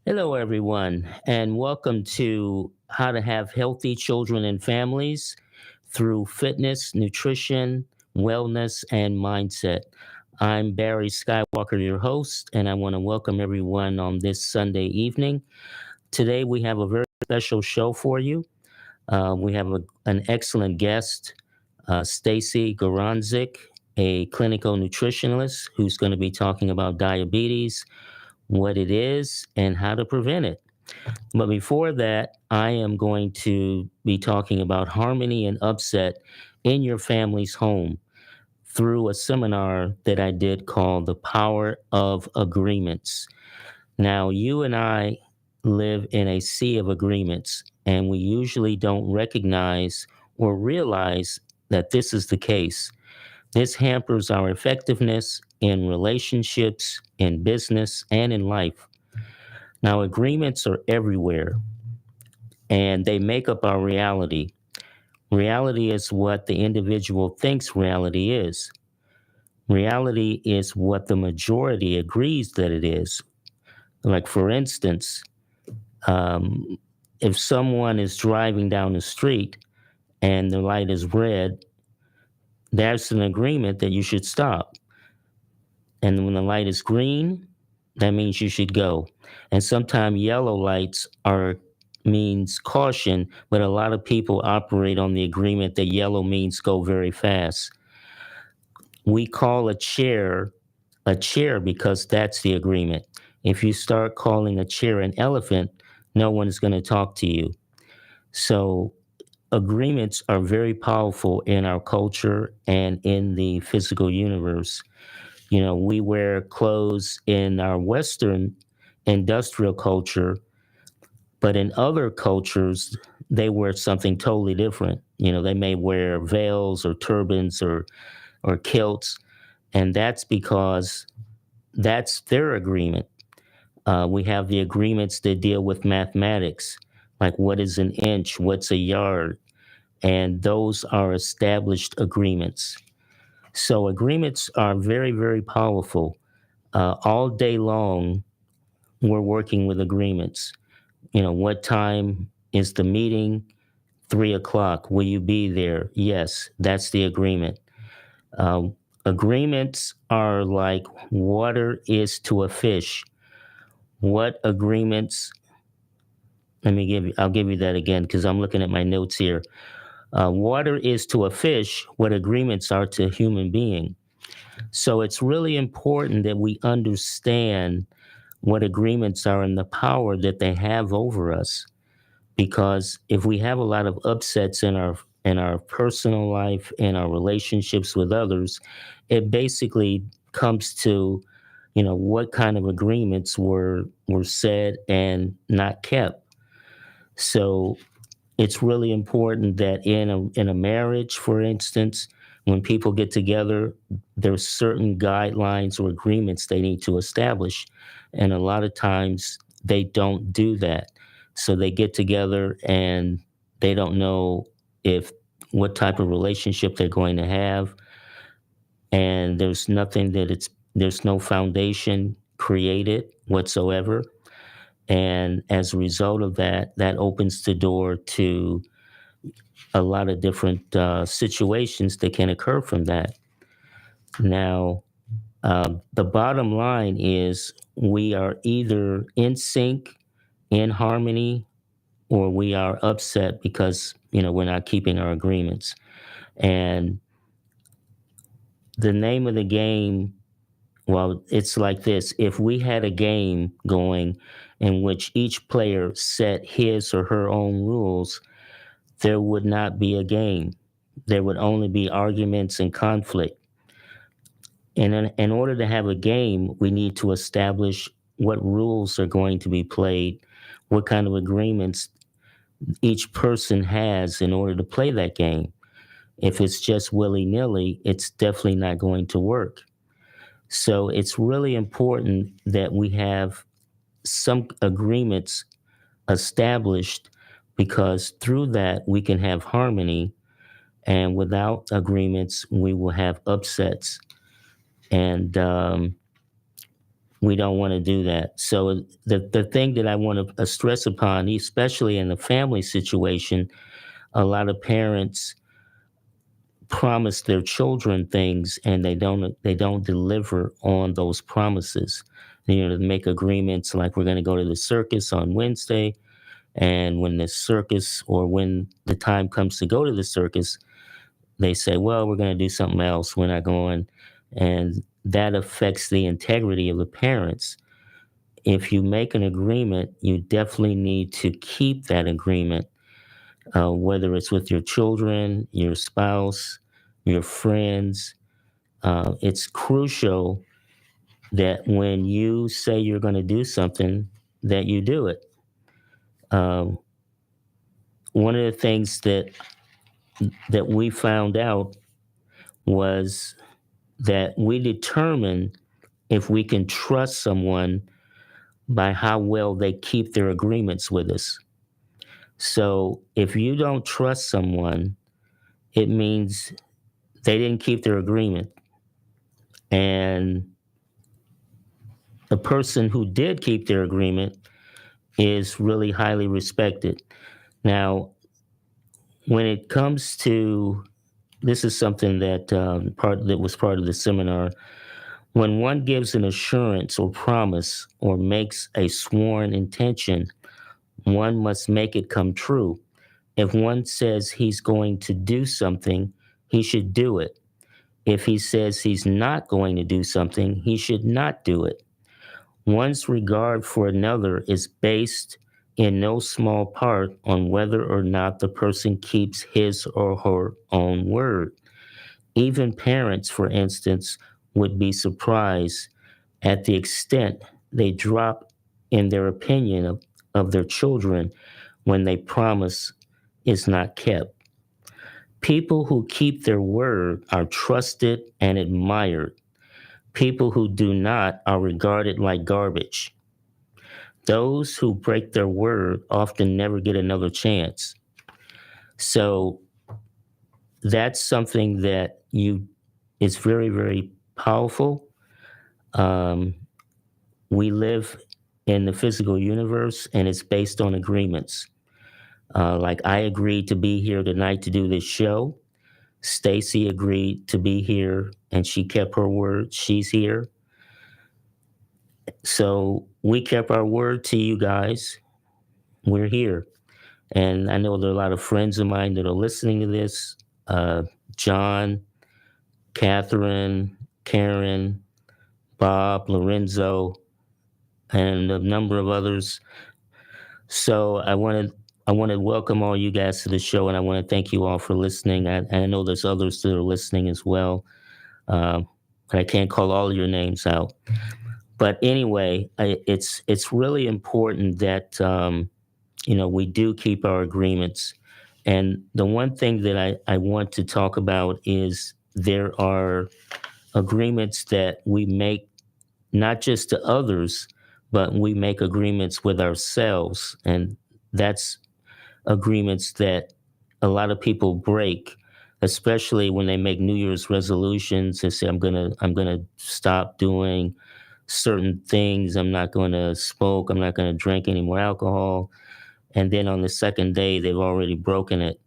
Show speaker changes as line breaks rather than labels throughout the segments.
Hello, everyone, and welcome to How to Have Healthy Children and Families through Fitness, Nutrition, Wellness, and Mindset. I'm Barry Skywalker, your host, and I want to welcome everyone on this Sunday evening. Today, we have a very special show for you. We have an excellent guest, Stacy Goranczyk, a clinical nutritionist who's going to be talking about diabetes, what it is, and how to prevent it. But before that, I am going to be talking about harmony and upset in your family's home through a seminar that I did called The Power of Agreements. Now, you and I live in a sea of agreements, and we usually don't recognize or realize that this is the case. This hampers our effectiveness in relationships, in business, and in life. Now, agreements are everywhere, and they make up our reality. Reality is what the individual thinks reality is. Reality is what the majority agrees that it is. Like, for instance, if someone is driving down the street and the light is red, there's an agreement that you should stop. And when the light is green, that means you should go. And sometimes yellow lights means caution, but a lot of people operate on the agreement that yellow means go very fast. We call a chair because that's the agreement. If you start calling a chair an elephant, no one is going to talk to you. So agreements are very powerful in our culture and in the physical universe. You know, we wear clothes in our Western industrial culture, but in other cultures, they wear something totally different. You know, they may wear veils or turbans or kilts, and that's because that's their agreement. We have the agreements that deal with mathematics, like what is an inch, what's a yard, and those are established agreements. So agreements are very, very powerful. All day long, we're working with agreements. You know, what time is the meeting? 3:00. Will you be there? Yes, that's the agreement. Agreements are like water is to a fish. What agreements? I'll give you that again because I'm looking at my notes here. Water is to a fish what agreements are to a human being. So it's really important that we understand what agreements are and the power that they have over us. Because if we have a lot of upsets in our personal life, in our relationships with others, it basically comes to, you know, what kind of agreements were said and not kept. So it's really important that in a marriage, for instance, when people get together, there's certain guidelines or agreements they need to establish. And a lot of times they don't do that. So they get together and they don't know what type of relationship they're going to have. And there's no foundation created whatsoever. And as a result of that opens the door to a lot of different situations that can occur from that. Now, the bottom line is we are either in sync, in harmony, or we are upset because, you know, we're not keeping our agreements. And the name of the game, well, it's like this. If we had a game going in which each player set his or her own rules, there would not be a game. There would only be arguments and conflict. And in order to have a game, we need to establish what rules are going to be played, what kind of agreements each person has in order to play that game. If it's just willy-nilly, it's definitely not going to work. So it's really important that we have some agreements established, because through that we can have harmony, and without agreements we will have upsets, and we don't want to do that. So the thing that I want to stress upon, especially in the family situation, a lot of parents promise their children things and they don't deliver on those promises. You know, to make agreements like, we're going to go to the circus on Wednesday, and when the circus, or when the time comes to go to the circus, they say, well, we're going to do something else, we're not going. And that affects the integrity of the parents. If you make an agreement, you definitely need to keep that agreement, whether it's with your children, your spouse, your friends. It's crucial that when you say you're going to do something, that you do it. Um, One of the things that we found out was that we determine if we can trust someone by how well they keep their agreements with us. So if you don't trust someone, it means they didn't keep their agreement. And the person who did keep their agreement is really highly respected. Now, when it comes to, this is something that was part of the seminar. When one gives an assurance or promise or makes a sworn intention, one must make it come true. If one says he's going to do something, he should do it. If he says he's not going to do something, he should not do it. One's regard for another is based in no small part on whether or not the person keeps his or her own word. Even parents, for instance, would be surprised at the extent they drop in their opinion of their children when they promise is not kept. People who keep their word are trusted and admired. People who do not are regarded like garbage. Those who break their word often never get another chance. So that's something that is very, very powerful. We live in the physical universe, and it's based on agreements. Like, I agreed to be here tonight to do this show. Stacy agreed to be here, and she kept her word. She's here. So we kept our word to you guys. We're here. And I know there are a lot of friends of mine that are listening to this. John, Catherine, Karen, Bob, Lorenzo, and a number of others. So I want to welcome all you guys to the show, and I want to thank you all for listening. I know there's others that are listening as well, but I can't call all your names out. But anyway, it's really important that we do keep our agreements. And the one thing that I want to talk about is there are agreements that we make, not just to others, but we make agreements with ourselves. And that's agreements that a lot of people break, especially when they make New Year's resolutions and say, I'm gonna stop doing certain things. I'm not gonna smoke. I'm not gonna drink any more alcohol. And then on the second day, they've already broken it.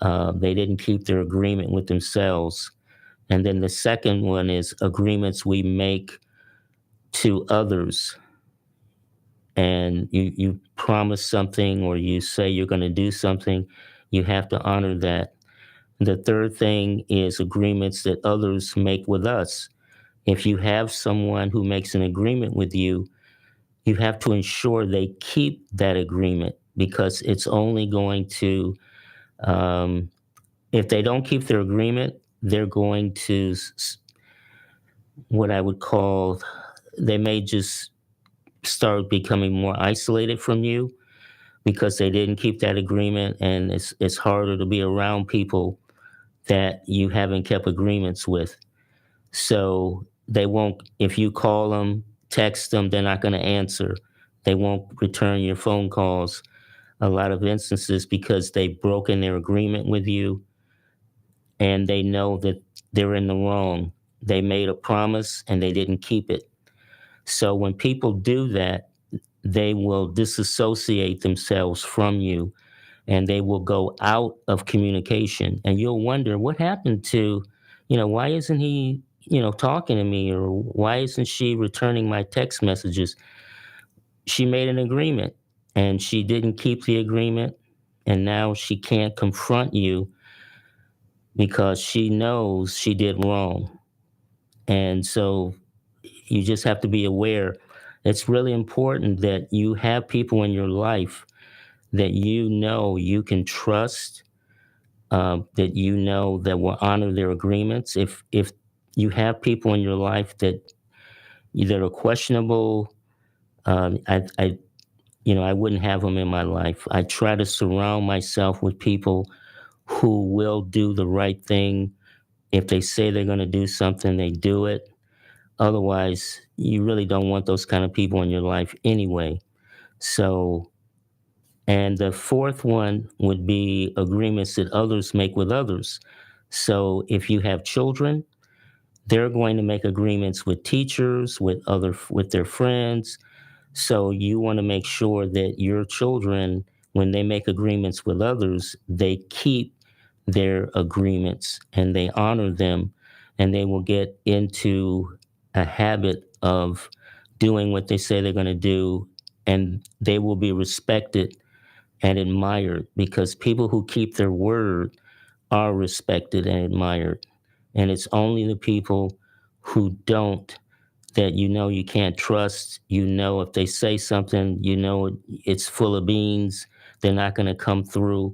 They didn't keep their agreement with themselves. And then the second one is agreements we make to others. And you promise something, or you say you're going to do something, you have to honor that. The third thing is agreements that others make with us. If you have someone who makes an agreement with you, you have to ensure they keep that agreement, because it's only going to, if they don't keep their agreement, they're going to, what I would call, they may just start becoming more isolated from you because they didn't keep that agreement, and it's harder to be around people that you haven't kept agreements with. So they won't, if you call them, text them, they're not going to answer. They won't return your phone calls. A lot of instances because they've broken their agreement with you and they know that they're in the wrong. They made a promise and they didn't keep it. So when people do that, they will disassociate themselves from you and they will go out of communication. And you'll wonder what happened to, why isn't he, talking to me, or why isn't she returning my text messages? She made an agreement and she didn't keep the agreement. And now she can't confront you because she knows she did wrong. And so you just have to be aware. It's really important that you have people in your life that you can trust, that will honor their agreements. If you have people in your life that are questionable, I wouldn't have them in my life. I try to surround myself with people who will do the right thing. If they say they're going to do something, they do it. Otherwise, you really don't want those kind of people in your life anyway. So, and the fourth one would be agreements that others make with others. So if you have children, they're going to make agreements with teachers, with their friends. So you want to make sure that your children, when they make agreements with others, they keep their agreements and they honor them, and they will get into a habit of doing what they say they're going to do, and they will be respected and admired because people who keep their word are respected and admired. And it's only the people who don't that you can't trust. If they say something, it's full of beans, they're not going to come through.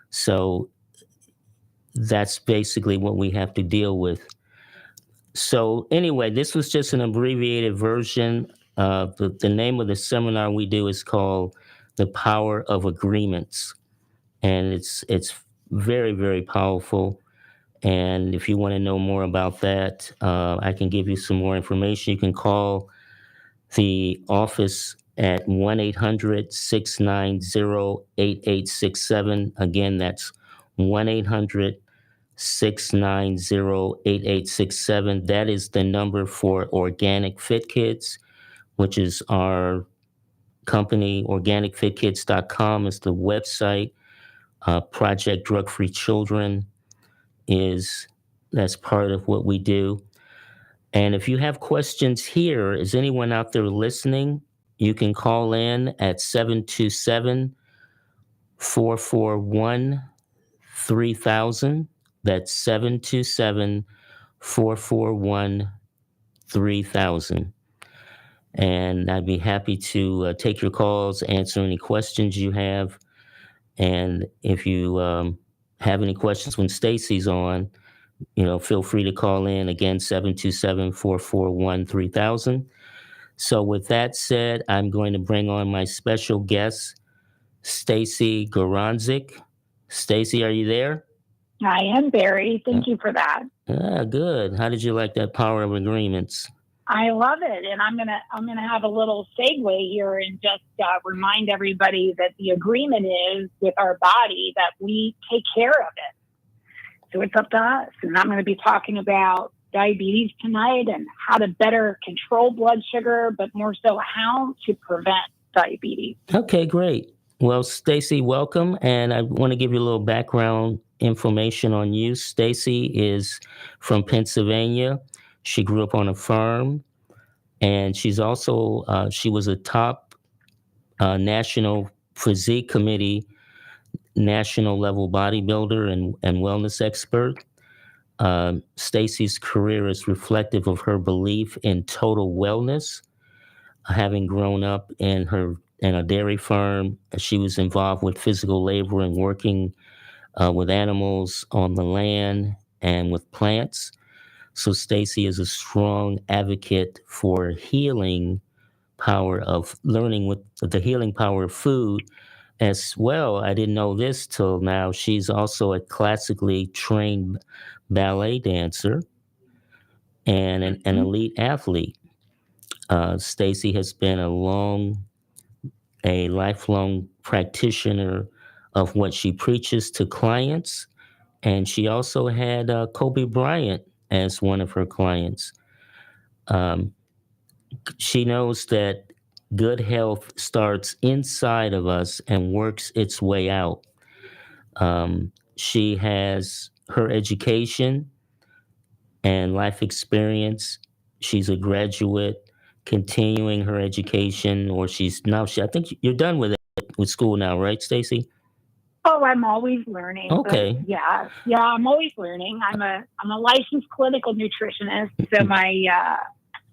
So that's basically what we have to deal with. So anyway, this was just an abbreviated version. The name of the seminar we do is called The Power of Agreements. And it's very, very powerful. And if you want to know more about that, I can give you some more information. You can call the office at 1-800-690-8867. Again, that's 1-800-690-8867. That is the number for Organic Fit Kids, which is our company. OrganicFitKids.com is the website. Project Drug Free Children that's part of what we do. And if you have questions here, is anyone out there listening? You can call in at 727-441-3000. That's 727-441-3000. And I'd be happy to take your calls, answer any questions you have. And if you have any questions when Stacy's on, feel free to call in again, 727-441-3000. So with that said, I'm going to bring on my special guest, Stacy Goranczyk. Stacy, are you there?
I am, Barry. Thank you for that.
Good. How did you like that Power of Agreements?
I love it, and I'm gonna have a little segue here and just remind everybody that the agreement is with our body that we take care of it. So it's up to us, and I'm going to be talking about diabetes tonight and how to better control blood sugar, but more so how to prevent diabetes.
Okay, great. Well, Stacy, welcome, and I want to give you a little background information on you. Stacy is from Pennsylvania. She grew up on a farm, and she's also she was a top National Physique Committee, national level bodybuilder and wellness expert. Stacy's career is reflective of her belief in total wellness. Having grown up in a dairy farm, she was involved with physical labor and working with animals on the land and with plants. So Stacy is a strong advocate for healing power of learning with the healing power of food as well. I didn't know this till now. She's also a classically trained ballet dancer and an elite athlete. Stacy has been a lifelong practitioner of what she preaches to clients, and she also had Kobe Bryant as one of her clients. Um, she knows that good health starts inside of us and works its way out. She has her education and life experience. She's a graduate, continuing her education, or she's now. I think you're done with it with school now, right, Stacy?
Oh, I'm always learning.
Okay.
But yeah, I'm always learning. I'm a licensed clinical nutritionist, so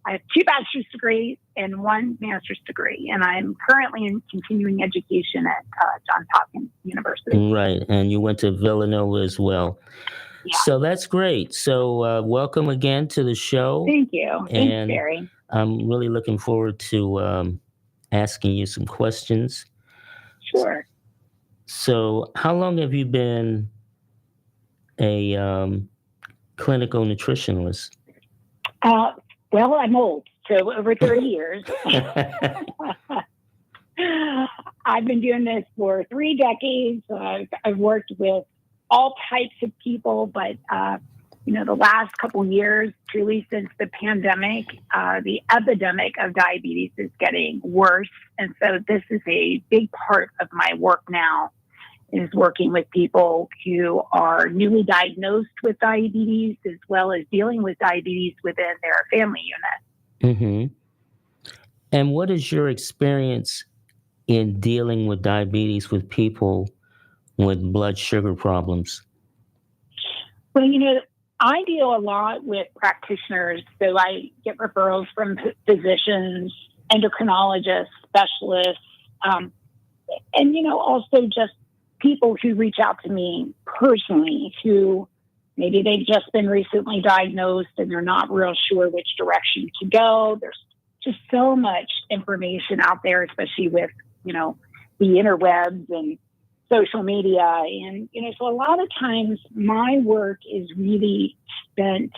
I have 2 bachelor's degrees and 1 master's degree, and I'm currently in continuing education at Johns Hopkins University.
Right, and you went to Villanova as well.
Yeah.
So that's great. So welcome again to the show.
Thank you. Thanks,
And
Barry.
I'm really looking forward to asking you some questions.
Sure.
So how long have you been a clinical nutritionist?
Well, I'm old, so over 30 years. I've been doing this for 3 decades. I've worked with all types of people, but the last couple of years, truly since the pandemic, the epidemic of diabetes is getting worse. And so this is a big part of my work now, is working with people who are newly diagnosed with diabetes, as well as dealing with diabetes within their family unit.
Mm-hmm. And what is your experience in dealing with diabetes with people with blood sugar problems?
Well, I deal a lot with practitioners, so I get referrals from physicians, endocrinologists, specialists, and also just people who reach out to me personally, who maybe they've just been recently diagnosed and they're not real sure which direction to go. There's just so much information out there, especially with, the interwebs and social media. And, so a lot of times my work is really spent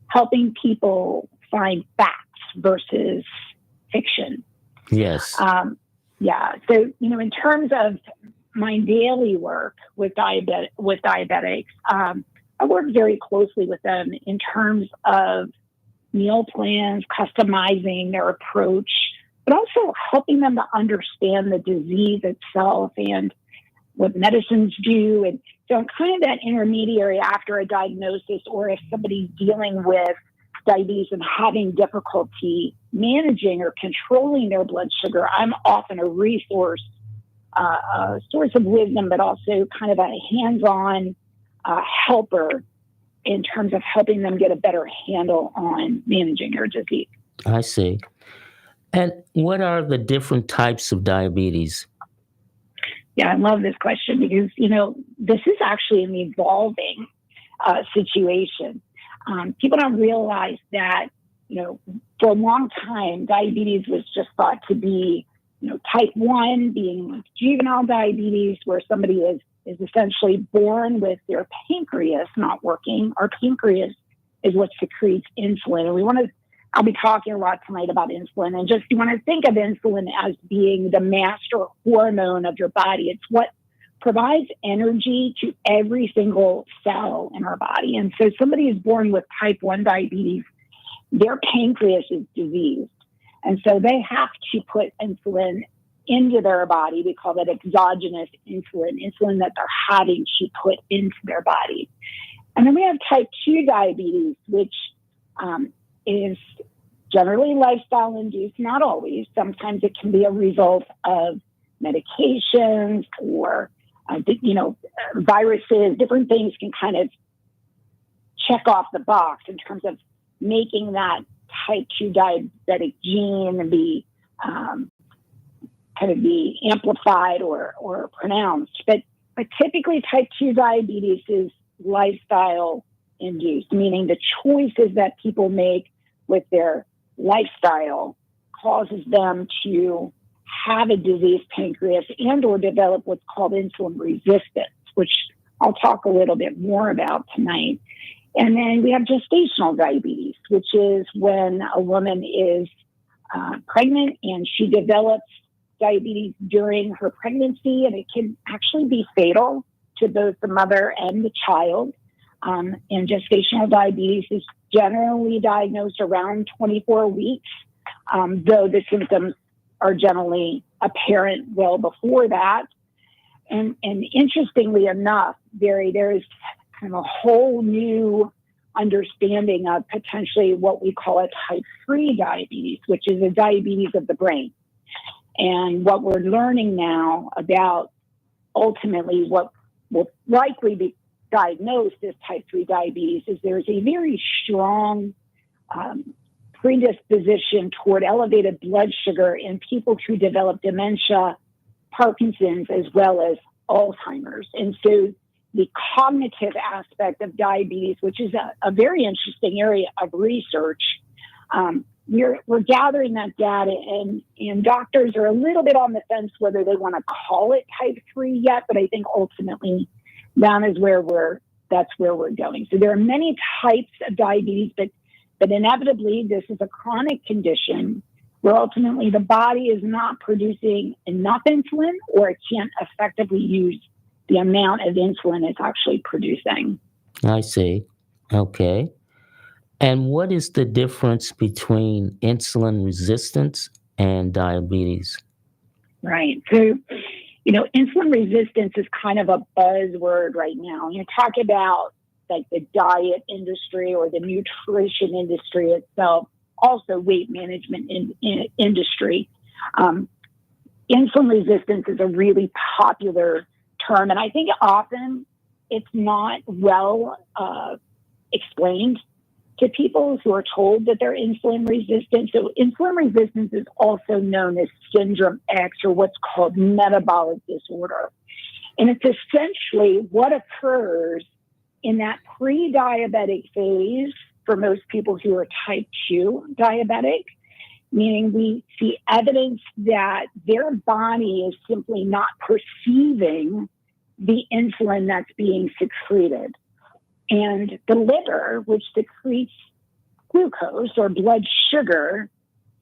helping people find facts versus fiction.
Yes.
Yeah. So, in terms of my daily work with diabetics, I work very closely with them in terms of meal plans, customizing their approach, but also helping them to understand the disease itself and what medicines do. And so I'm kind of that intermediary after a diagnosis, or if somebody's dealing with diabetes and having difficulty managing or controlling their blood sugar, I'm often a resource, a source of wisdom, but also kind of a hands-on helper in terms of helping them get a better handle on managing their disease.
I see. And what are the different types of diabetes?
Yeah, I love this question because, this is actually an evolving situation. People don't realize that, for a long time, diabetes was just thought to be, type 1 being juvenile diabetes, where somebody is essentially born with their pancreas not working. Our pancreas is what secretes insulin. And I'll be talking a lot tonight about insulin. And just you want to think of insulin as being the master hormone of your body. It's what provides energy to every single cell in our body. And so somebody is born with type 1 diabetes, their pancreas is diseased. And so they have to put insulin into their body. We call that exogenous insulin that they're having to put into their body. And then we have type 2 diabetes, which is generally lifestyle induced, not always. Sometimes it can be a result of medications or, viruses. Different things can kind of check off the box in terms of making that type 2 diabetic gene and be amplified or pronounced. But typically type 2 diabetes is lifestyle induced, meaning the choices that people make with their lifestyle causes them to have a diseased pancreas and or develop what's called insulin resistance, which I'll talk a little bit more about tonight. And then we have gestational diabetes, which is when a woman is pregnant and she develops diabetes during her pregnancy, and it can actually be fatal to both the mother and the child. And gestational diabetes is generally diagnosed around 24 weeks, though the symptoms are generally apparent well before that. And interestingly enough, there is kind of a whole new understanding of potentially what we call a type 3 diabetes, which is a diabetes of the brain. And what we're learning now about ultimately what will likely be diagnosed as type 3 diabetes is there's a very strong predisposition toward elevated blood sugar in people who develop dementia, Parkinson's, as well as Alzheimer's. And so the cognitive aspect of diabetes, which is a very interesting area of research, we're gathering that data, and doctors are a little bit on the fence whether they want to call it type 3 yet, but I think ultimately that's where we're going. So there are many types of diabetes, but inevitably this is a chronic condition where ultimately the body is not producing enough insulin, or it can't effectively use the amount of insulin it's actually producing.
I see. Okay. And what is the difference between insulin resistance and diabetes?
Right. So, insulin resistance is kind of a buzzword right now. You talk about like the diet industry or the nutrition industry itself, also weight management industry. Insulin resistance is a really popular term, and I think often it's not well explained to people who are told that they're insulin resistant. So insulin resistance is also known as syndrome X, or what's called metabolic disorder. And it's essentially what occurs in that pre-diabetic phase for most people who are type 2 diabetic, meaning we see evidence that their body is simply not perceiving the insulin that's being secreted. And the liver, which secretes glucose or blood sugar,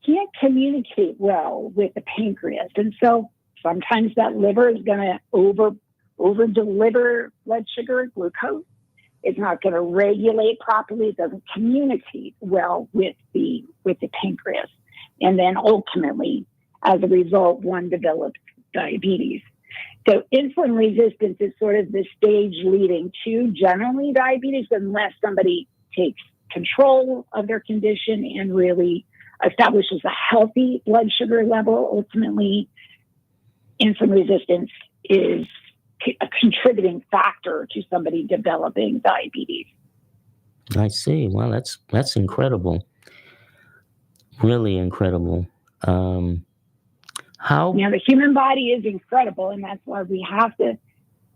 can't communicate well with the pancreas. And so sometimes that liver is going to over deliver blood sugar, glucose. It's not going to regulate properly. It doesn't communicate well with the pancreas. And then ultimately, as a result, one develops diabetes. So insulin resistance is sort of the stage leading to generally diabetes, unless somebody takes control of their condition and really establishes a healthy blood sugar level. Ultimately, insulin resistance is a contributing factor to somebody developing diabetes.
I see. Well, that's incredible. Really incredible.
The human body is incredible, and that's why we have to,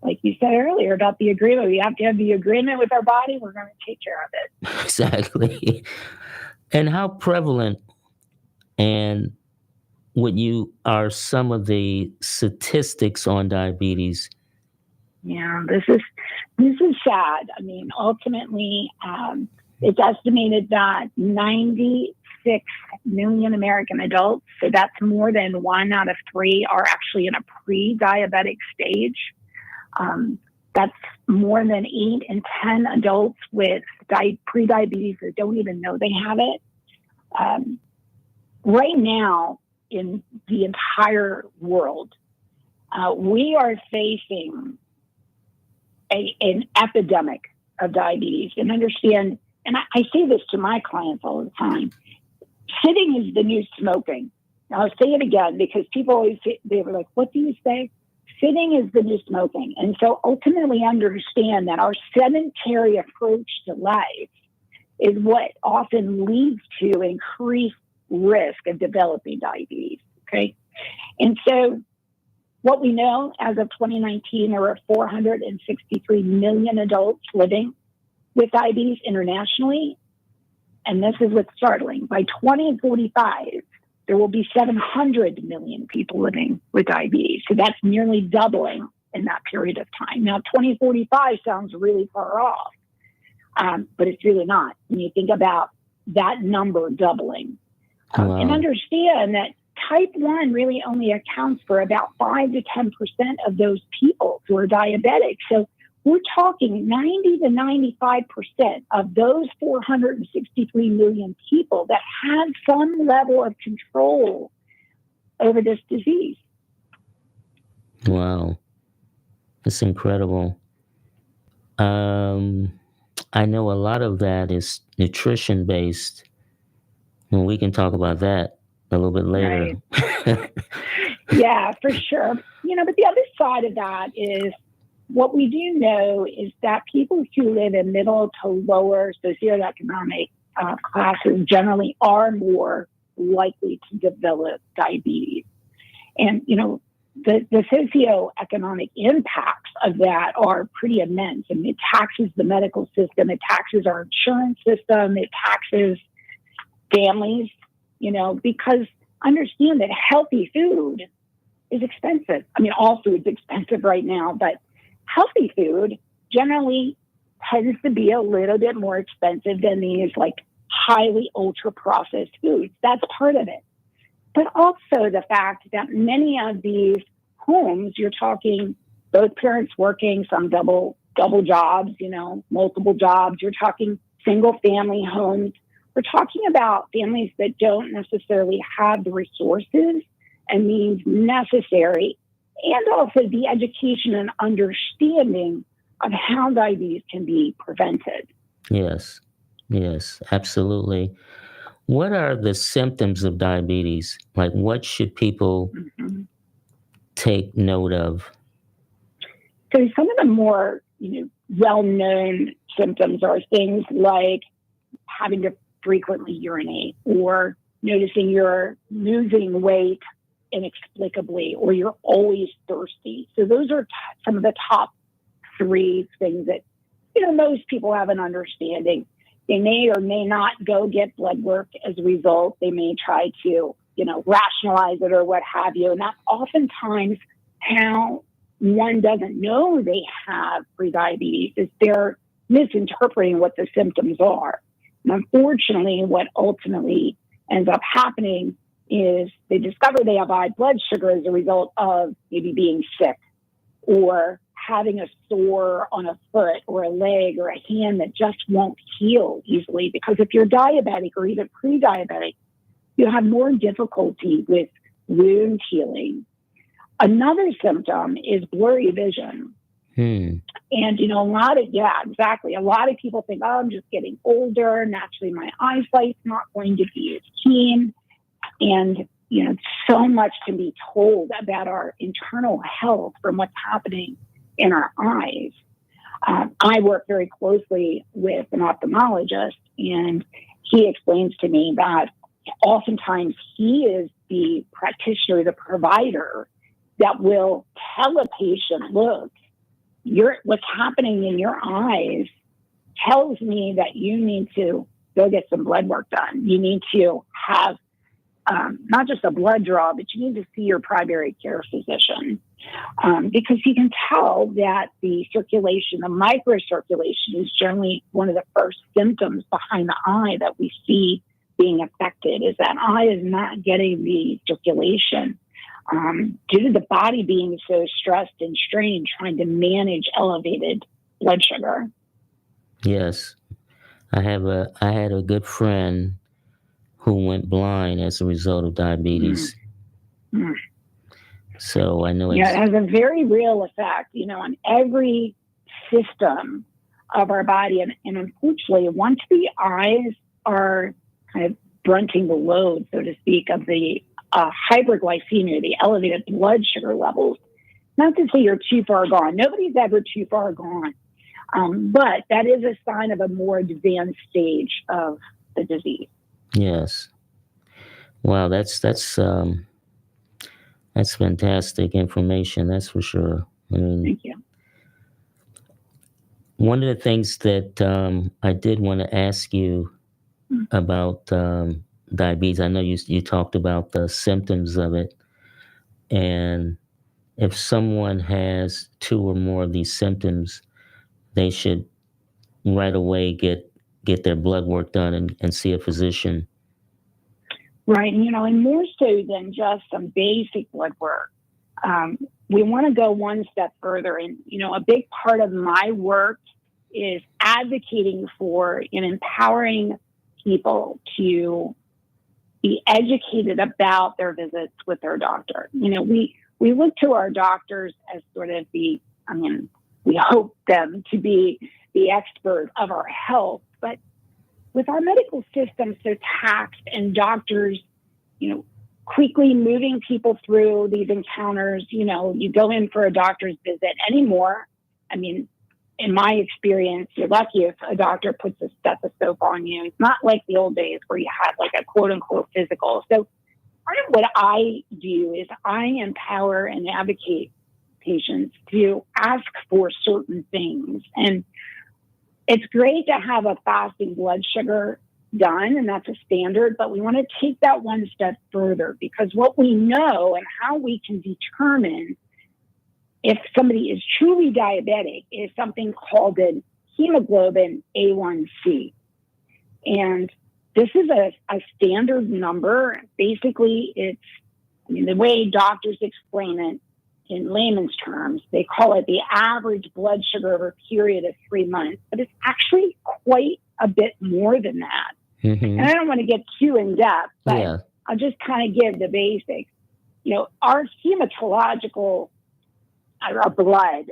like you said earlier about the agreement, we have to have the agreement with our body. We're going to take care of it.
Exactly. And how prevalent and what are some of the statistics on diabetes?
Yeah, this is sad. I mean, ultimately, it's estimated that 96 million American adults, so that's more than 1 out of 3, are actually in a pre-diabetic stage. That's more than 8 in 10 adults with pre-diabetes that don't even know they have it. Right now, in the entire world, we are facing an epidemic of diabetes. And understand, and I say this to my clients all the time, sitting is the new smoking. Now, I'll say it again because people always say, they were like, what do you say? Sitting is the new smoking. And so ultimately understand that our sedentary approach to life is what often leads to increased risk of developing diabetes, okay? And so what we know as of 2019, there were 463 million adults living with diabetes internationally. And this is what's startling. By 2045, there will be 700 million people living with diabetes. So that's nearly doubling in that period of time. Now, 2045 sounds really far off, but it's really not. When you think about that number doubling, and understand that type 1 really only accounts for about 5 to 10% of those people who are diabetic. So we're talking 90 to 95% of those 463 million people that have some level of control over this disease.
Wow. That's incredible. I know a lot of that is nutrition based, and we can talk about that a little bit later.
Right. Yeah, for sure. But the other side of that is what we do know is that people who live in middle to lower socioeconomic classes generally are more likely to develop diabetes. And, the socioeconomic impacts of that are pretty immense. I mean, it taxes the medical system, it taxes our insurance system, it taxes families, because understand that healthy food is expensive. I mean, all food's expensive right now, but healthy food generally tends to be a little bit more expensive than these like highly ultra processed foods. That's part of it. But also the fact that many of these homes, you're talking both parents working, some double jobs, multiple jobs. You're talking single family homes. We're talking about families that don't necessarily have the resources and means necessary, and also the education and understanding of how diabetes can be prevented.
Yes, absolutely. What are the symptoms of diabetes? Like, what should people take note of?
So some of the more well-known symptoms are things like having to frequently urinate, or noticing you're losing weight inexplicably, or you're always thirsty. So those are some of the top 3 things that most people have an understanding. They may or may not go get blood work as a result. They may try to, rationalize it or what have you. And that's oftentimes how one doesn't know they have prediabetes, is they're misinterpreting what the symptoms are. And unfortunately, what ultimately ends up happening is they discover they have high blood sugar as a result of maybe being sick, or having a sore on a foot or a leg or a hand that just won't heal easily. Because if you're diabetic or even pre-diabetic, you have more difficulty with wound healing. Another symptom is blurry vision. And, a lot of people think, oh, I'm just getting older. Naturally, my eyesight's not going to be as keen. And, so much can be told about our internal health from what's happening in our eyes. I work very closely with an ophthalmologist, and he explains to me that oftentimes he is the practitioner, the provider that will tell a patient, look, what's happening in your eyes tells me that you need to go get some blood work done. You need to have not just a blood draw, but you need to see your primary care physician, because you can tell that the circulation, the microcirculation, is generally one of the first symptoms behind the eye that we see being affected, is that eye is not getting the circulation due to the body being so stressed and strained trying to manage elevated blood sugar.
Yes. I had a good friend who went blind as a result of diabetes. So I know
it has a very real effect, on every system of our body. And unfortunately, once the eyes are kind of blunting the load, so to speak, of the hyperglycemia, the elevated blood sugar levels, not to say you're too far gone. Nobody's ever too far gone. But that is a sign of a more advanced stage of the disease.
Yes. Wow, that's fantastic information. That's for sure. I mean,
thank you.
One of the things that I did want to ask you about diabetes. I know you talked about the symptoms of it, and if someone has 2 or more of these symptoms, they should right away get their blood work done and see a physician.
Right. And more so than just some basic blood work. We want to go one step further. And, a big part of my work is advocating for and empowering people to be educated about their visits with their doctor. We look to our doctors as sort of we hope them to be the expert of our health, but with our medical system so taxed and doctors, quickly moving people through these encounters, you go in for a doctor's visit anymore. In my experience, you're lucky if a doctor puts a stethoscope on you. It's not like the old days where you had like a quote unquote physical. So part of what I do is I empower and advocate patients to ask for certain things. And it's great to have a fasting blood sugar done, and that's a standard, but we want to take that one step further, because what we know and how we can determine if somebody is truly diabetic is something called an hemoglobin A1C. And this is a standard number. Basically, it's, the way doctors explain it in layman's terms, they call it the average blood sugar over a period of 3 months, but it's actually quite a bit more than that.
Mm-hmm.
And I don't want to get too in depth, but I'll just kind of give the basics. Our hematological, our blood,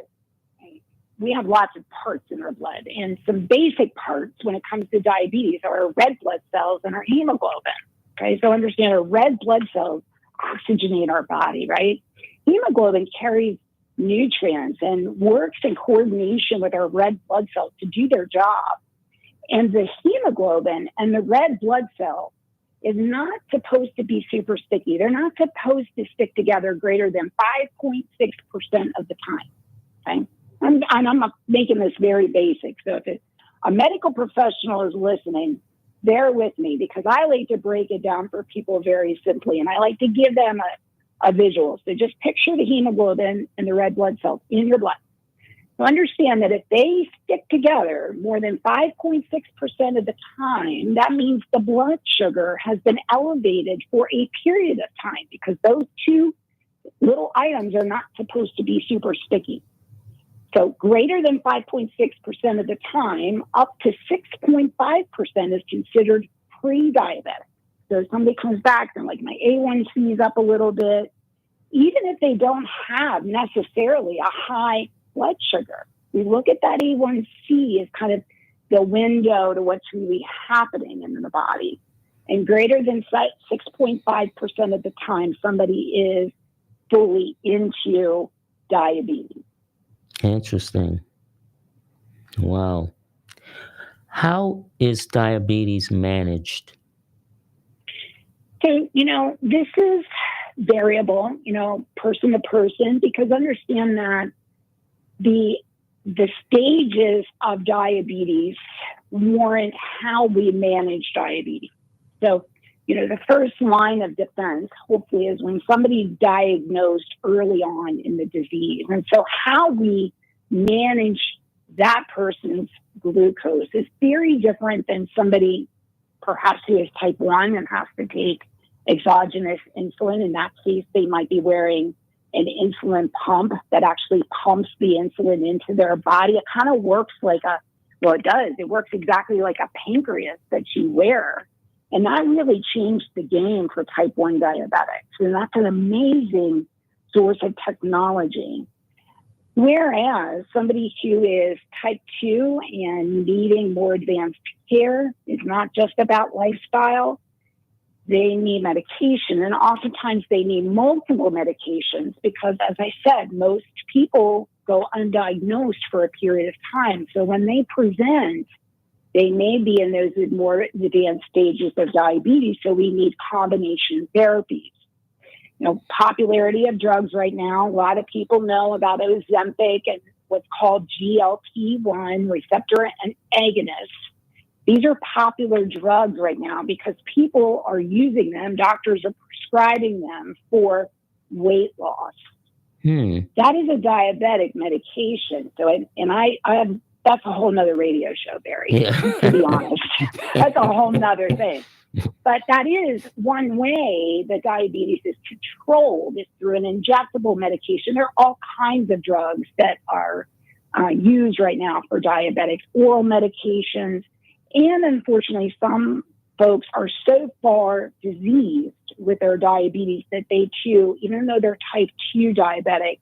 we have lots of parts in our blood, and some basic parts when it comes to diabetes are our red blood cells and our hemoglobin. Okay, so understand our red blood cells oxygenate our body, right? Hemoglobin carries nutrients and works in coordination with our red blood cells to do their job. And the hemoglobin and the red blood cell is not supposed to be super sticky. They're not supposed to stick together greater than 5.6% of the time. Okay? I'm making this very basic. So if a medical professional is listening, bear with me, because I like to break it down for people very simply, and I like to give them a visual. So just picture the hemoglobin and the red blood cells in your blood. So understand that if they stick together more than 5.6% of the time, that means the blood sugar has been elevated for a period of time, because those two little items are not supposed to be super sticky. So greater than 5.6% of the time, up to 6.5% is considered pre-diabetic. So if somebody comes back and like, my A1C is up a little bit, even if they don't have necessarily a high blood sugar, we look at that A1C as kind of the window to what's really happening in the body. And greater than 6.5% of the time, somebody is fully into diabetes.
Interesting. Wow. How is diabetes managed?
So, this is variable, person to person, because understand that the stages of diabetes warrant how we manage diabetes. So, the first line of defense, hopefully, is when somebody's diagnosed early on in the disease. And so how we manage that person's glucose is very different than somebody perhaps who is type 1 and has to take exogenous insulin. In that case, they might be wearing an insulin pump that actually pumps the insulin into their body. It kind of works like it does. It works exactly like a pancreas that you wear. And that really changed the game for type 1 diabetics. And that's an amazing source of technology. Whereas somebody who is type 2 and needing more advanced care is not just about lifestyle. They need medication, and oftentimes they need multiple medications because, as I said, most people go undiagnosed for a period of time. So when they present, they may be in those more advanced stages of diabetes, so we need combination therapies. Popularity of drugs right now, a lot of people know about Ozempic and what's called GLP-1 receptor agonists These are popular drugs right now because people are using them. Doctors are prescribing them for weight loss. That is a diabetic medication. So, I have, that's a whole nother radio show, Barry, to be honest. That's a whole nother thing. But that is one way that diabetes is controlled, is through an injectable medication. There are all kinds of drugs that are used right now for diabetics, oral medications. And unfortunately, some folks are so far diseased with their diabetes that they too, even though they're type 2 diabetic,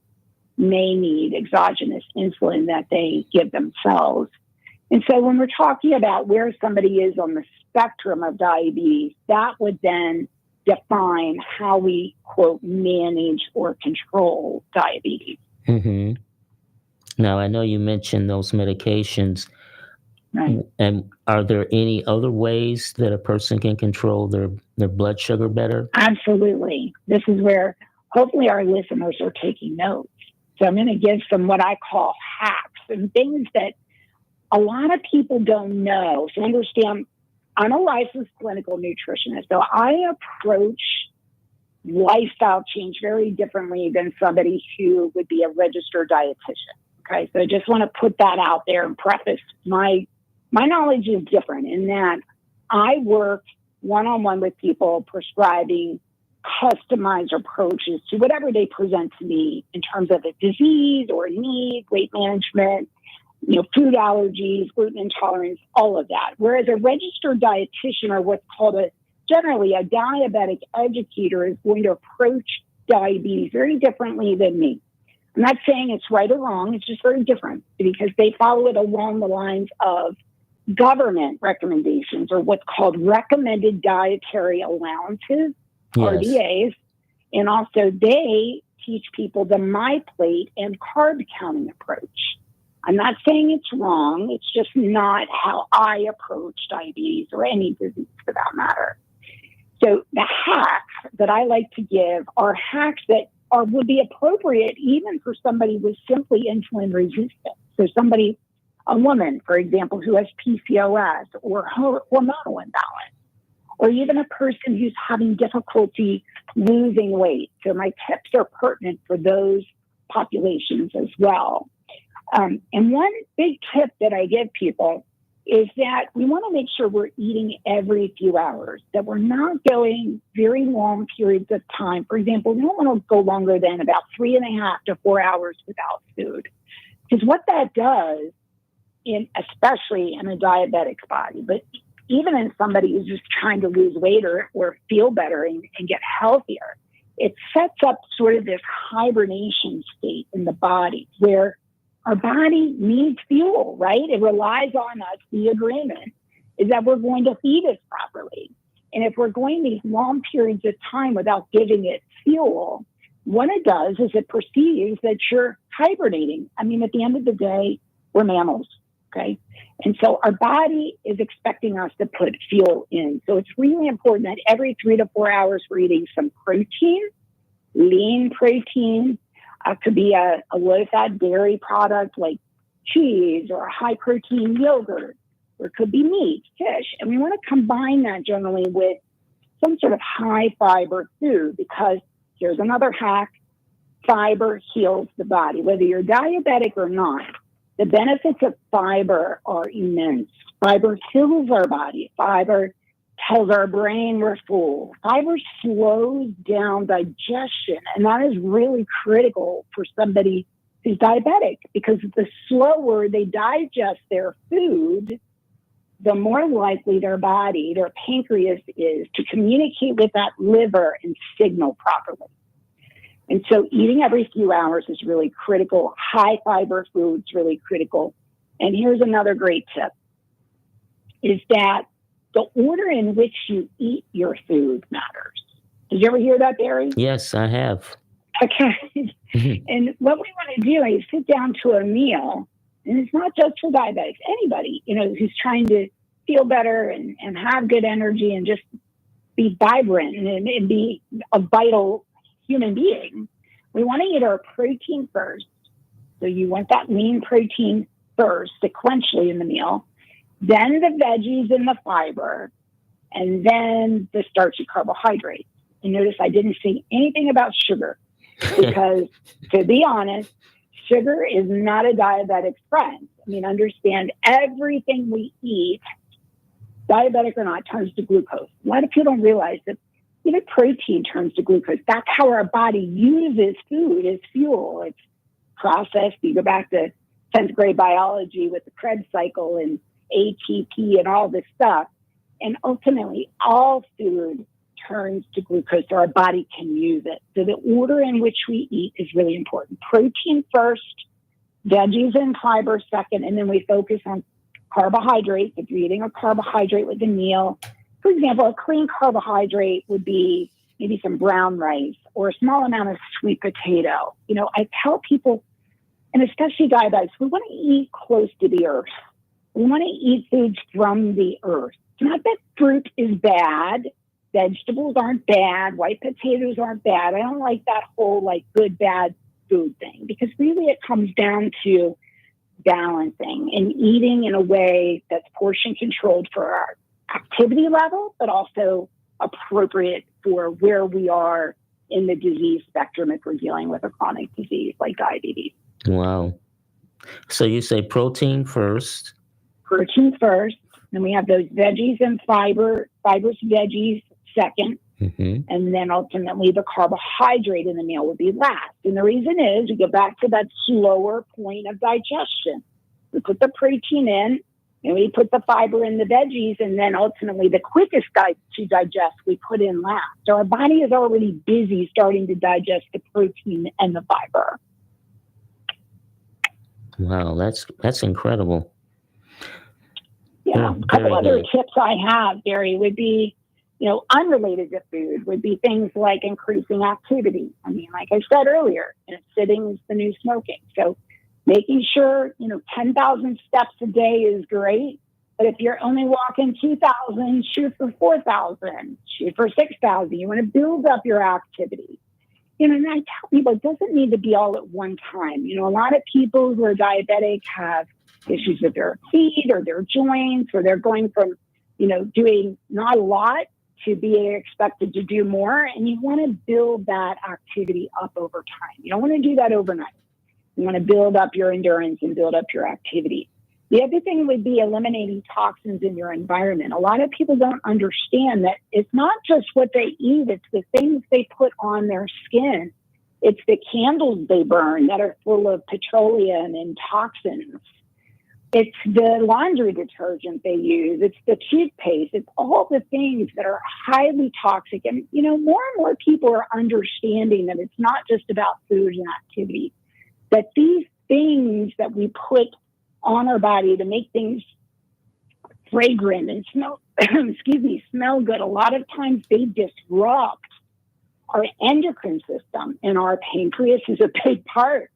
may need exogenous insulin that they give themselves. And so when we're talking about where somebody is on the spectrum of diabetes, that would then define how we, quote, manage or control diabetes.
Mm-hmm. Now, I know you mentioned those medications. Right. And are there any other ways that a person can control their blood sugar better?
Absolutely. This is where hopefully our listeners are taking notes. So I'm going to give some what I call hacks and things that a lot of people don't know. So understand, I'm a licensed clinical nutritionist. So I approach lifestyle change very differently than somebody who would be a registered dietitian. Okay. So I just want to put that out there and preface my knowledge is different in that I work one-on-one with people prescribing customized approaches to whatever they present to me in terms of a disease or a need, weight management, food allergies, gluten intolerance, all of that. Whereas a registered dietitian, or what's called generally a diabetic educator, is going to approach diabetes very differently than me. I'm not saying it's right or wrong. It's just very different because they follow it along the lines of government recommendations, or what's called recommended dietary allowances, yes. RDAs. And also they teach people the My Plate and carb counting approach. I'm not saying it's wrong. It's just not how I approach diabetes or any disease for that matter. So the hacks that I like to give are hacks that would be appropriate even for somebody with simply insulin resistance. So a woman, for example, who has PCOS or hormonal imbalance, or even a person who's having difficulty losing weight. So my tips are pertinent for those populations as well. And one big tip that I give people is that we want to make sure we're eating every few hours, that we're not going very long periods of time. For example, we don't want to go longer than about 3.5 to 4 hours without food. Because what that does, especially in a diabetic's body, but even in somebody who's just trying to lose weight or feel better and get healthier, it sets up sort of this hibernation state in the body where our body needs fuel, right? It relies on us. The agreement is that we're going to feed it properly. And if we're going these long periods of time without giving it fuel, what it does is it perceives that you're hibernating. I mean, at the end of the day, we're mammals, okay? And so our body is expecting us to put fuel in. So it's really important that every 3 to 4 hours we're eating some protein, lean protein. Could be a low-fat dairy product like cheese or a high-protein yogurt, or it could be meat, fish. And we want to combine that generally with some sort of high-fiber food because here's another hack. Fiber heals the body. Whether you're diabetic or not, the benefits of fiber are immense. Fiber fills our body. Fiber tells our brain we're full. Fiber slows down digestion, and that is really critical for somebody who's diabetic because the slower they digest their food, the more likely their body, their pancreas is to communicate with that liver and signal properly. And so eating every few hours is really critical. High fiber foods really critical. And here's another great tip, is that the order in which you eat your food matters. Did you ever hear that, Barry?
Yes, I have.
Okay. And what we want to do is sit down to a meal, and it's not just for diabetics, anybody, who's trying to feel better and have good energy and just be vibrant and be a vital human being. We want to eat our protein first. So you want that lean protein first, sequentially in the meal. then the veggies and the fiber, and then the starchy carbohydrates. And notice I didn't say anything about sugar because, to be honest, sugar is not a diabetic friend. I mean, understand everything we eat, diabetic or not, turns to glucose. A lot of people don't realize that even protein turns to glucose. That's how our body uses food as fuel. It's processed. You go back to 10th grade biology with the Krebs cycle and ATP and all this stuff. And ultimately, all food turns to glucose so our body can use it. So the order in which we eat is really important. Protein first, veggies and fiber second, and then we focus on carbohydrates. If you're eating a carbohydrate with a meal, for example, a clean carbohydrate would be maybe some brown rice or a small amount of sweet potato. You know, I tell people, and especially diabetics, we want to eat close to the earth. We want to eat foods from the earth. It's not that fruit is bad. Vegetables aren't bad. White potatoes aren't bad. I don't like that whole like good, bad food thing because really it comes down to balancing and eating in a way that's portion controlled for our activity level, but also appropriate for where we are in the disease spectrum if we're dealing with a chronic disease like diabetes.
Wow. So you say protein first.
Protein first. Then we have those veggies and fibrous veggies second. Mm-hmm. And then ultimately the carbohydrate in the meal would be last. And the reason is we go back to that slower point of digestion. We put the protein in and we put the fiber in the veggies, and then ultimately the quickest to digest we put in last. So our body is already busy starting to digest the protein and the fiber.
Wow, that's incredible.
Yeah, a couple other tips I have, Barry, would be, unrelated to food, would be things like increasing activity. I mean, like I said earlier, sitting is the new smoking. So making sure, 10,000 steps a day is great. But if you're only walking 2,000, shoot for 4,000, shoot for 6,000. You want to build up your activity. And I tell people it doesn't need to be all at one time. A lot of people who are diabetic have issues with their feet or their joints, or they're going from, doing not a lot to being expected to do more. And you want to build that activity up over time. You don't want to do that overnight. You want to build up your endurance and build up your activity. The other thing would be eliminating toxins in your environment. A lot of people don't understand that it's not just what they eat, it's the things they put on their skin. It's the candles they burn that are full of petroleum and toxins. It's the laundry detergent they use. It's the toothpaste. It's all the things that are highly toxic. And, more and more people are understanding that it's not just about food and activity, that these things that we put on our body to make things fragrant and smell good, a lot of times they disrupt our endocrine system. And our pancreas is a big part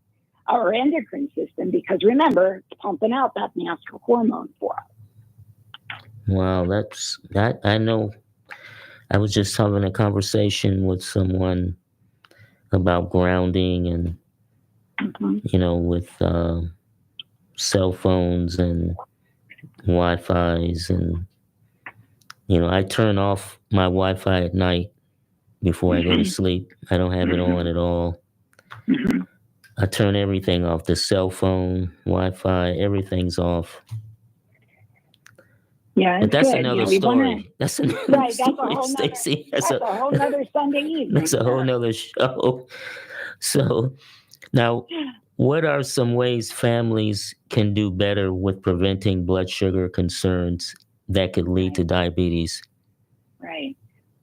our endocrine system because remember, it's pumping out that master hormone for us.
Wow, that I know. I was just having a conversation with someone about grounding and with cell phones and Wi-Fi's and I turn off my Wi-Fi at night before I go to sleep. I don't have it on at all. Mm-hmm. I turn everything off, the cell phone, Wi-Fi, everything's off.
Yeah,
but that's
good.
Another story. That's another story, Stacey.
That's a whole nother Sunday evening.
That's a whole nother show. So now, what are some ways families can do better with preventing blood sugar concerns that could lead to diabetes?
Right.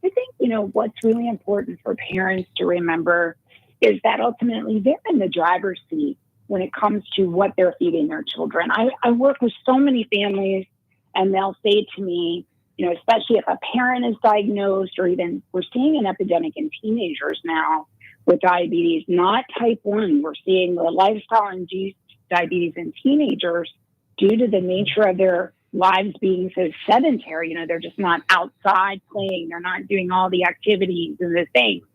I think, what's really important for parents to remember is that ultimately they're in the driver's seat when it comes to what they're feeding their children. I work with so many families and they'll say to me, especially if a parent is diagnosed or even we're seeing an epidemic in teenagers now with diabetes, not type 1. We're seeing the lifestyle-induced diabetes in teenagers due to the nature of their lives being so sedentary. They're just not outside playing. They're not doing all the activities and the things.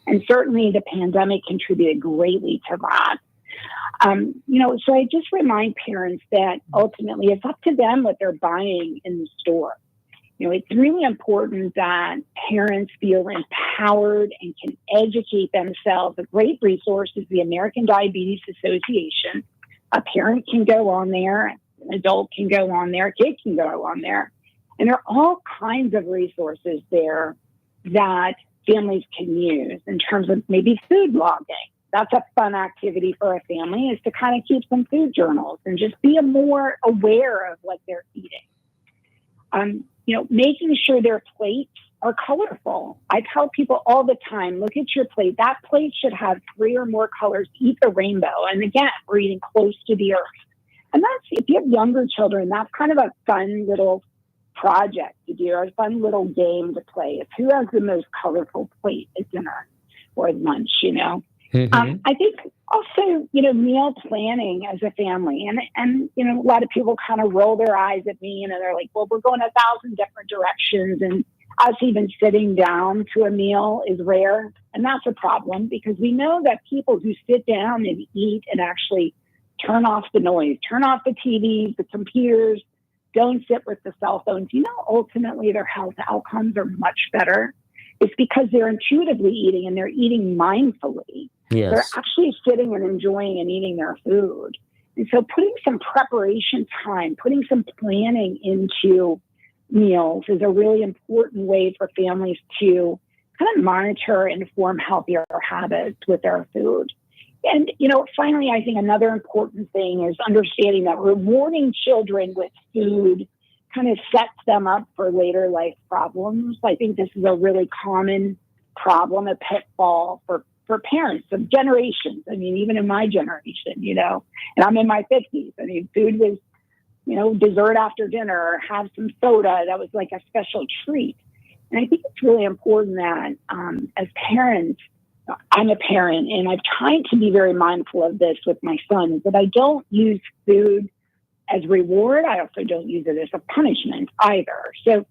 And certainly the pandemic contributed greatly to that. So I just remind parents that ultimately it's up to them what they're buying in the store. It's really important that parents feel empowered and can educate themselves. A great resource is the American Diabetes Association. A parent can go on there, an adult can go on there, a kid can go on there. And there are all kinds of resources there that families can use in terms of maybe food logging. That's a fun activity for a family, is to kind of keep some food journals and just be more aware of what they're eating. Making sure their plates are colorful. I tell people all the time, look at your plate. That plate should have 3 or more colors. Eat the rainbow. And again, we're eating close to the earth. And that's, if you have younger children, that's kind of a fun little project to do, or a fun little game to play. It's who has the most colorful plate at dinner or at lunch, Mm-hmm. I think also, meal planning as a family, and a lot of people kind of roll their eyes at me, and they're like, well, we're going 1,000 different directions, and us even sitting down to a meal is rare. And that's a problem, because we know that people who sit down and eat and actually turn off the noise, turn off the TVs, the computers, don't sit with the cell phones, ultimately their health outcomes are much better. It's because they're intuitively eating and they're eating mindfully. Yes. They're actually sitting and enjoying and eating their food. And so putting some preparation time, putting some planning into meals is a really important way for families to kind of monitor and form healthier habits with their food. And, finally, I think another important thing is understanding that rewarding children with food kind of sets them up for later life problems. I think this is a really common problem, a pitfall for parents of generations. I mean, even in my generation, and I'm in my 50s. I mean, food was, dessert after dinner, or have some soda. That was like a special treat. And I think it's really important that as parents, I'm a parent, and I've tried to be very mindful of this with my sons, that I don't use food as reward. I also don't use it as a punishment either. So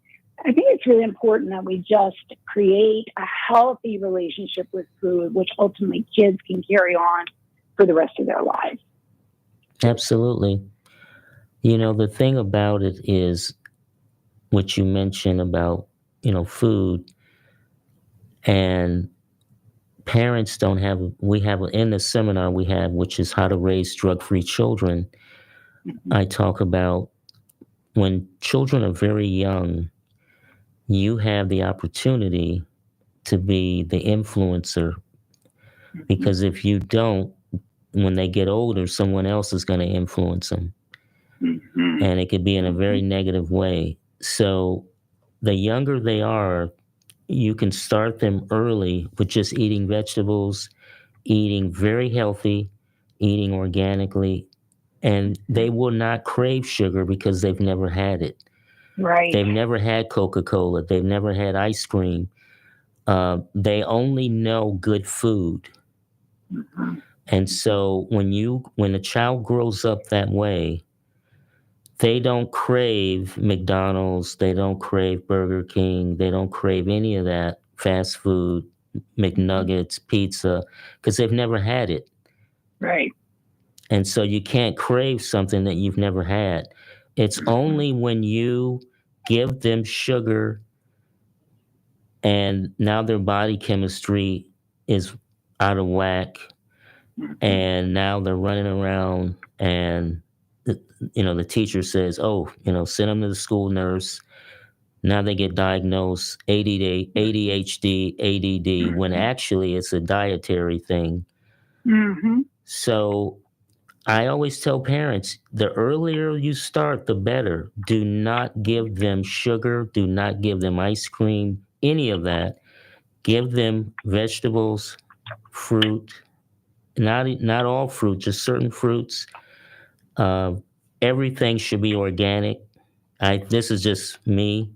I think it's really important that we just create a healthy relationship with food, which ultimately kids can carry on for the rest of their lives.
Absolutely. The thing about it is what you mentioned about, food, and parents don't have, we have in the seminar we have, which is how to raise drug-free children. Mm-hmm. I talk about when children are very young, you have the opportunity to be the influencer, because if you don't, when they get older, someone else is going to influence them. Mm-hmm. And it could be in a very negative way. So the younger they are, you can start them early with just eating vegetables, eating very healthy, eating organically, and they will not crave sugar because they've never had it.
Right.
They've never had Coca-Cola. They've never had ice cream. They only know good food. Mm-hmm. And so when a child grows up that way, they don't crave McDonald's. They don't crave Burger King. They don't crave any of that fast food, McNuggets, pizza, because they've never had it.
Right.
And so you can't crave something that you've never had. It's only when you give them sugar and now their body chemistry is out of whack, and now they're running around, and the teacher says, send them to the school nurse. Now they get diagnosed ADHD, ADD, when actually it's a dietary thing. Mm-hmm. So I always tell parents, the earlier you start, the better. Do not give them sugar. Do not give them ice cream, any of that. Give them vegetables, fruit, not all fruit, just certain fruits. Everything should be organic. This is just me.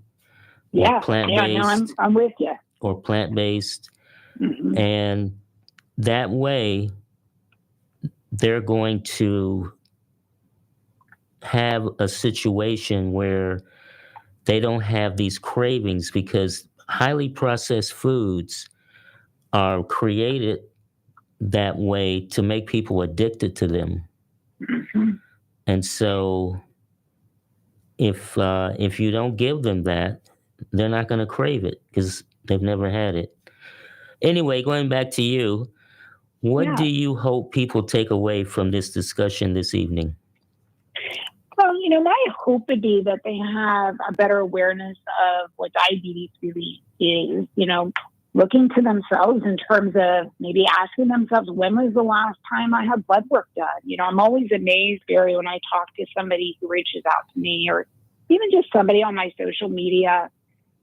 Yeah,
plant-based.
I'm with you.
Or plant-based. Mm-hmm. And that way, they're going to have a situation where they don't have these cravings, because highly processed foods are created that way to make people addicted to them.
Mm-hmm.
And so if you don't give them that, they're not going to crave it because they've never had it. Anyway, going back to you, what do
Yeah.
you hope people take away from this discussion this evening?
Well, my hope would be that they have a better awareness of what diabetes really is, looking to themselves in terms of maybe asking themselves, when was the last time I had blood work done? I'm always amazed, Barry, when I talk to somebody who reaches out to me or even just somebody on my social media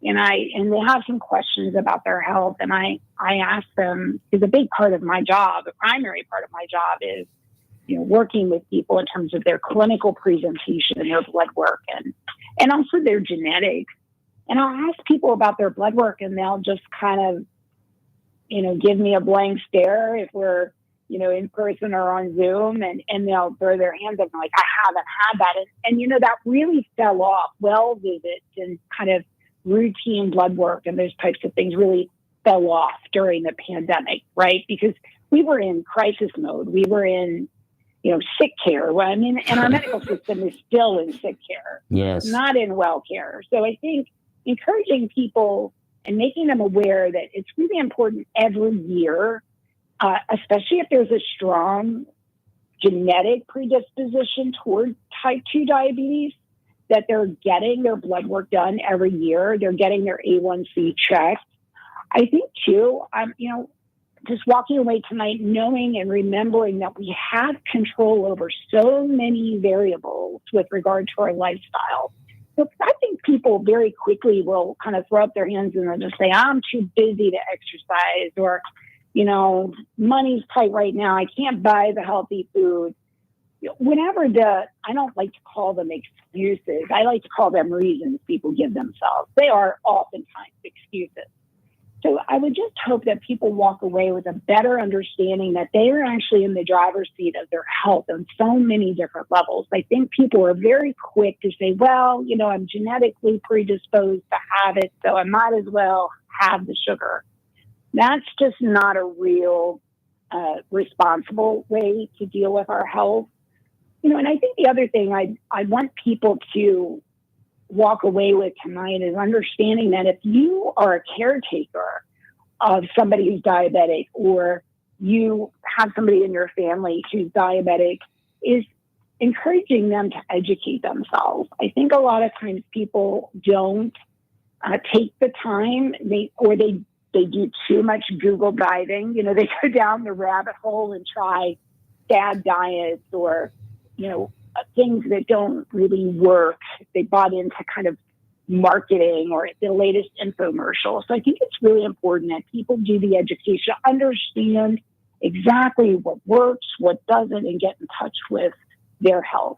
and they have some questions about their health. And I ask them, because a big part of my job, a primary part of my job is, working with people in terms of their clinical presentation and their blood work and also their genetics. And I'll ask people about their blood work and they'll just kind of, give me a blank stare if we're, in person or on Zoom and they'll throw their hands up and like, I haven't had that. And that really fell off. Well visits and kind of routine blood work and those types of things really fell off during the pandemic, right? Because we were in crisis mode. We were in, sick care. And our medical system is still in sick care.
Yes.
Not in well care. So I think encouraging people and making them aware that it's really important every year, especially if there's a strong genetic predisposition toward type 2 diabetes, that they're getting their blood work done every year. They're getting their A1C checked. I think too, just walking away tonight knowing and remembering that we have control over so many variables with regard to our lifestyle. So I think people very quickly will kind of throw up their hands and they'll just say, I'm too busy to exercise, or, money's tight right now. I can't buy the healthy food. I don't like to call them excuses. I like to call them reasons people give themselves. They are oftentimes excuses. So I would just hope that people walk away with a better understanding that they are actually in the driver's seat of their health on so many different levels. I think people are very quick to say, well, I'm genetically predisposed to have it, so I might as well have the sugar. That's just not a real responsible way to deal with our health. And I think the other thing I want people to walk away with tonight is understanding that if you are a caretaker of somebody who's diabetic, or you have somebody in your family who's diabetic, is encouraging them to educate themselves. I think a lot of times people don't take the time, they do too much Google diving. They go down the rabbit hole and try bad diets or, things that don't really work. They bought into kind of marketing or the latest infomercial. So I think it's really important that people do the education, understand exactly what works, what doesn't, and get in touch with their health.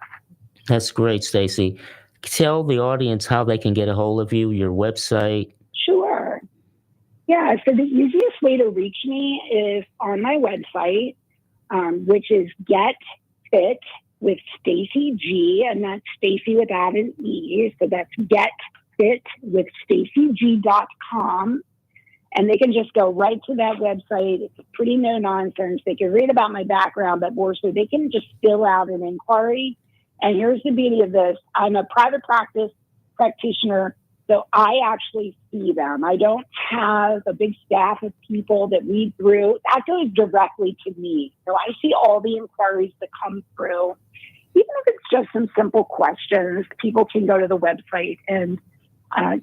That's great, Stacey. Tell the audience how they can get a hold of you, your website.
Sure. Yeah, so the easiest way to reach me is on my website, which is Get Fit with Stacey G, and that's Stacey without an E. So that's getfitwithstaceyg.com. And they can just go right to that website. It's pretty no nonsense. They can read about my background, but more so they can just fill out an inquiry. And here's the beauty of this. I'm a private practice practitioner, so I actually see them. I don't have a big staff of people that read through. That goes directly to me. So I see all the inquiries that come through. Even if it's just some simple questions, people can go to the website and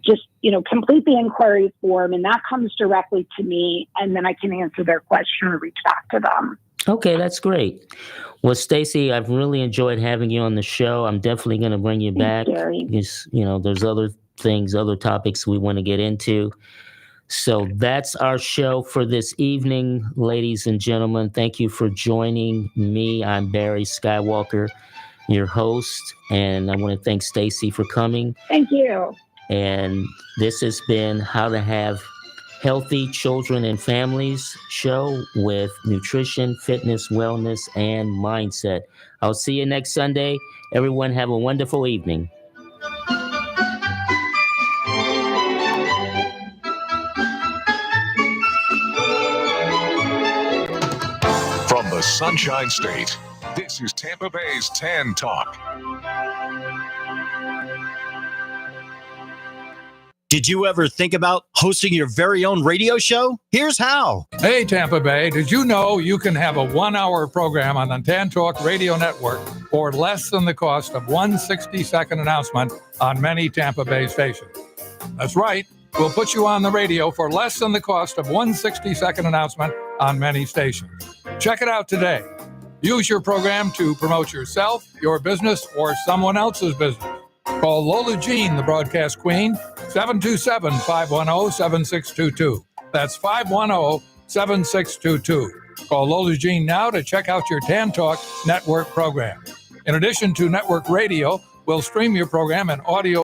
just, complete the inquiry form, and that comes directly to me, and then I can answer their question or reach back to them.
Okay, that's great. Well, Stacey, I've really enjoyed having you on the show. I'm definitely going to bring you back because, there's other things, other topics we want to get into. So that's our show for this evening, ladies and gentlemen. Thank you for joining me. I'm Barry Skywalker, your host, and I want to thank Stacey for coming.
Thank you.
And this has been How to Have Healthy Children and Families show with nutrition, fitness, wellness, and mindset. I'll see you next Sunday. Everyone have a wonderful evening.
Sunshine State. This is Tampa Bay's Tan Talk.
Did you ever think about hosting your very own radio show? Here's how.
Hey, Tampa Bay, did you know you can have a 1-hour program on the Tan Talk Radio Network for less than the cost of one 60-second announcement on many Tampa Bay stations? That's right. We'll put you on the radio for less than the cost of one 60-second announcement on many stations. Check it out today. Use your program to promote yourself, your business, or someone else's business. Call Lola Jean, the broadcast queen, 727-510-7622. That's 510-7622. Call Lola Jean now to check out your Tan Talk Network program. In addition to network radio, we'll stream your program in audio